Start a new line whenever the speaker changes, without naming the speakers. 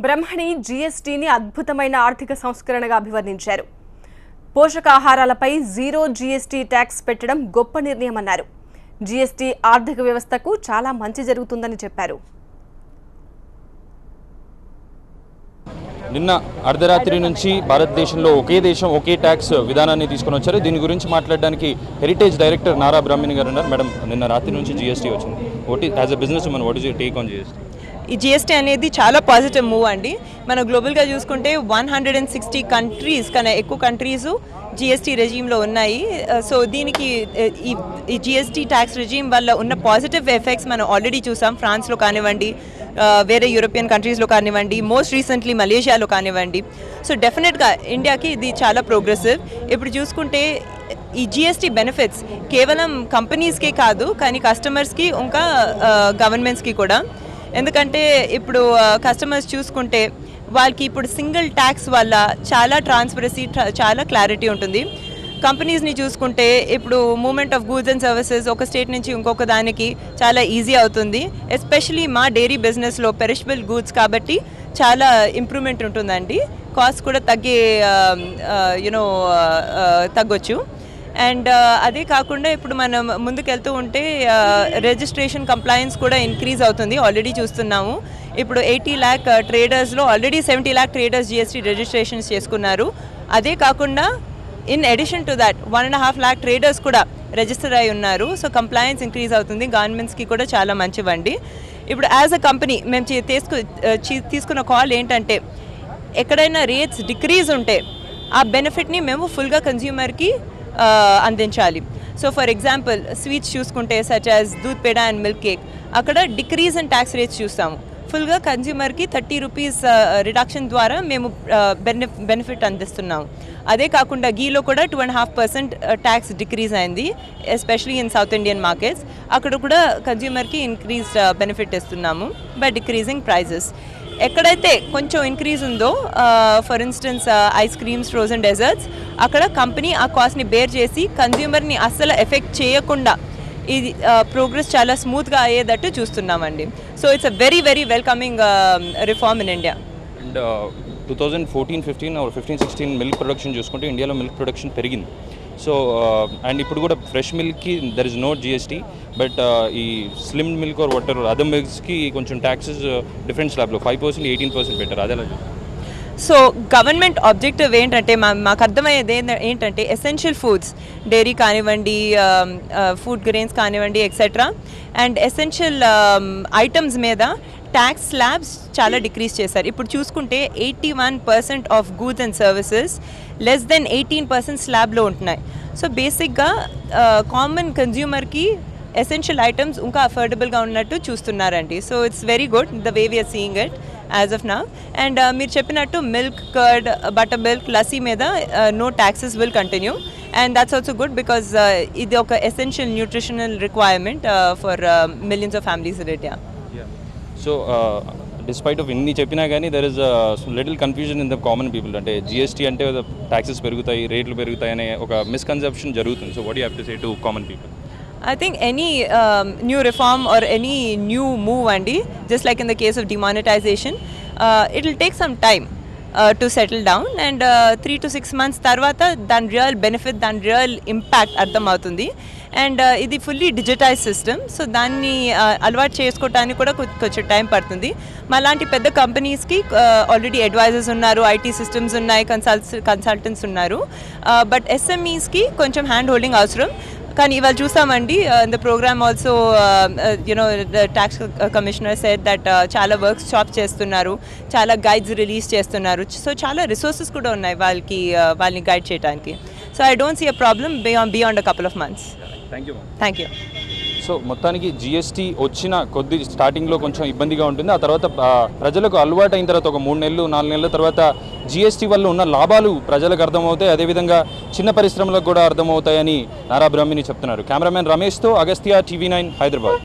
బ్రహ్మణి జీఎస్టీని అద్భుతమైన ఆర్థిక సంస్కరణగా అభివర్ణించారు. పోషకాహారాలపై జీరో జీఎస్టీ ట్యాక్స్ పెట్టడం గొప్ప నిర్ణయమన్నారు. జీఎస్టీ ఆర్థిక వ్యవస్థకు చాలా మంచి జరుగుతుందని చెప్పారు.
నిన్న అర్ధరాత్రి నుంచి భారతదేశంలో ఒకే దేశం ఒకే ట్యాక్స్ విధానాన్ని తీసుకొని వచ్చారు. దీని గురించి మాట్లాడడానికి హెరిటేజ్ డైరెక్టర్ నారా బ్రహ్మణి గారు ఉన్నారు. మేడం, నిన్న రాత్రి నుంచి జీఎస్టీ వచ్చింది. As a business women, what is your take on GST?
ఈ జీఎస్టీ అనేది చాలా పాజిటివ్ మూవ్ అండి. మనం గ్లోబల్గా చూసుకుంటే 160 కంట్రీస్ కన్నా ఎక్కువ కంట్రీస్ జీఎస్టీ రెజీమ్లో ఉన్నాయి. సో దీనికి ఈ జీఎస్టీ ట్యాక్స్ రెజీమ్ వల్ల ఉన్న పాజిటివ్ ఎఫెక్ట్స్ మనం ఆల్రెడీ చూసాం. ఫ్రాన్స్లో కానివ్వండి, వేరే యూరోపియన్ కంట్రీస్లో కానివ్వండి, మోస్ట్ రీసెంట్లీ మలేషియాలో కానివ్వండి. సో డెఫినెట్గా ఇండియాకి ఇది చాలా ప్రోగ్రెసివ్. ఇప్పుడు చూసుకుంటే ఈ జీఎస్టీ బెనిఫిట్స్ కేవలం కంపెనీస్కే కాదు, కానీ కస్టమర్స్కి ఇంకా గవర్నమెంట్స్కి కూడా. ఎందుకంటే ఇప్పుడు కస్టమర్స్ చూసుకుంటే వాళ్ళకి ఇప్పుడు సింగిల్ ట్యాక్స్ వల్ల చాలా ట్రాన్స్పరెన్సీ, చాలా క్లారిటీ ఉంటుంది. కంపెనీస్ని చూసుకుంటే ఇప్పుడు movement of goods and services ఒక స్టేట్ నుంచి ఇంకొక దానికి చాలా ఈజీ అవుతుంది. ఎస్పెషలీ మా డైరీ బిజినెస్లో పెరిషబుల్ గూడ్స్ కాబట్టి చాలా ఇంప్రూవ్మెంట్ ఉంటుందండి. కాస్ట్ కూడా తగ్గొచ్చు. అండ్ అదే కాకుండా ఇప్పుడు మనం ముందుకెళ్తూ ఉంటే రిజిస్ట్రేషన్ కంప్లయన్స్ కూడా ఇంక్రీజ్ అవుతుంది. ఆల్రెడీ చూస్తున్నాము. ఇప్పుడు 80 lakh ట్రేడర్స్లో already 70 lakh traders GST registrations చేసుకున్నారు. అదే కాకుండా in addition to that 1.5 lakh traders కూడా రిజిస్టర్ అయి ఉన్నారు. సో కంప్లయన్స్ ఇంక్రీజ్ అవుతుంది. గవర్నమెంట్స్కి కూడా చాలా మంచివండి. ఇప్పుడు యాజ్ అ కంపెనీ మేము తీసుకున్న కాల్ ఏంటంటే, ఎక్కడైనా రేట్స్ డిక్రీజ్ ఉంటే ఆ బెనిఫిట్ని మేము ఫుల్గా కన్జ్యూమర్కి అందించాలి. సో ఫర్ ఎగ్జాంపుల్ స్వీట్స్ చూసుకుంటే సచ్ యాజ్ దూద్ పేడ అండ్ మిల్క్ కేక్, అక్కడ డిక్రీజ్ ఇన్ ట్యాక్స్ రేట్స్ చూస్తాము. ఫుల్గా కన్జ్యూమర్కి 30 రూపీస్ రిడక్షన్ ద్వారా మేము బెనిఫిట్ అందిస్తున్నాము. అదే కాకుండా గీలో కూడా 2.5% ట్యాక్స్ డిక్రీజ్ అయింది, especially in south Indian markets. అక్కడ కూడా కన్జ్యూమర్కి ఇంక్రీజ్ బెనిఫిట్ ఇస్తున్నాము బై డిక్రీజింగ్ ప్రైజెస్. ఎక్కడైతే కొంచెం ఇంక్రీజ్ ఉందో, for instance ice creams, frozen desserts, అక్కడ కంపెనీ ఆ కాస్ట్ని బేర్ చేసి కన్జ్యూమర్ని అస్సలు ఎఫెక్ట్ చేయకుండా ఇది ప్రోగ్రెస్ చాలా స్మూత్గా అయ్యేటట్టు చూస్తున్నామండి. So it's a very very welcoming reform in India.
And 2014-15 or 15-16 milk production చూసుకుంటే ఇండియాలో మిల్క్ ప్రొడక్షన్ పెరిగింది. సో అండ్ ఇప్పుడు కూడా ఫ్రెష్ మిల్క్కి there is no GST, but ఈ slim milk or water other మిల్క్స్కి కొంచెం ట్యాక్సెస్ డిఫరెంట్ స్లాబ్లో 5%, 18% పెట్టారు. అదే
సో గవర్నమెంట్ ఆబ్జెక్టివ్ ఏంటంటే, మాకు అర్థమయ్యేది ఏంటంటే, ఎసెన్షియల్ ఫుడ్స్, డైరీ కానివ్వండి, ఫుడ్ గ్రెయిన్స్ కానివ్వండి, ఎక్సెట్రా, అండ్ ఎసెన్షియల్ ఐటమ్స్ మీద ట్యాక్స్ స్లాబ్స్ చాలా డిక్రీజ్ చేశారు. ఇప్పుడు చూసుకుంటే 81% of goods and services less than 18% స్లాబ్లో ఉంటున్నాయి. సో బేసిక్గా కామన్ కన్జ్యూమర్కి ఎసెన్షియల్ ఐటమ్స్ ఇంకా అఫోర్డబుల్గా ఉన్నట్టు చూస్తున్నారండి. So it's very good the way we are seeing it as of now. And మీరు చెప్పినట్టు milk, curd, butter milk, lassi మీద no taxes will continue. And that's also good because ఇది ఒక essential nutritional requirement for millions of families in India.
So despite of ఇన్ని చెప్పినా కానీ there is little confusion in the common people. అంటే GST అంటే taxes పెరుగుతాయి, రేట్లు పెరుగుతాయి అనే ఒక మిస్కన్సెప్షన్ జరుగుతుంది. So what you have to say to common people?
I think any new reform or any new move, Andy, just like in the case of demonetization, it will take some time to settle down, and 3 to 6 months tarvata dan real benefit, dan real impact ardham avutundi. And ఇది fully digitise system. So దాన్ని అలవాటు చేసుకోవడానికి కూడా కొంచెం time పడుతుంది. మాలాంటి పెద్ద కంపెనీస్కి ఆల్రెడీ అడ్వైజర్స్ ఉన్నారు, ఐటీ సిస్టమ్స్ ఉన్నాయి, కన్సల్టెంట్స్ ఉన్నారు. బట్ ఎస్ఎంఈస్కి కొంచెం హ్యాండ్ హోల్డింగ్ అవసరం. కానీ ఇవాళ చూసామండి, the programme also the tax commissioner said that చాలా వర్క్ షాప్ చేస్తున్నారు, చాలా గైడ్స్ రిలీజ్ చేస్తున్నారు. సో చాలా రిసోర్సెస్ కూడా ఉన్నాయి వాళ్ళని గైడ్ చేయడానికి. So I don't see a problem beyond a couple of months. Thank you.
So మొత్తానికి జిఎస్టీ వచ్చిన కొద్ది స్టార్టింగ్లో కొంచెం ఇబ్బందిగా ఉంటుంది. ఆ తర్వాత ప్రజలకు అలవాటు అయిన తర్వాత ఒక 3 నెలలు 4 నెలల తర్వాత జిఎస్టీ వల్ల ఉన్న లాభాలు ప్రజలకు అర్థమవుతాయి, అదేవిధంగా చిన్న పరిశ్రమలకు కూడా అర్థమవుతాయని నారా బ్రహ్మణి చెప్తున్నారు. కెమెరామెన్ రమేష్తో అగస్త్య, TV9 హైదరాబాద్.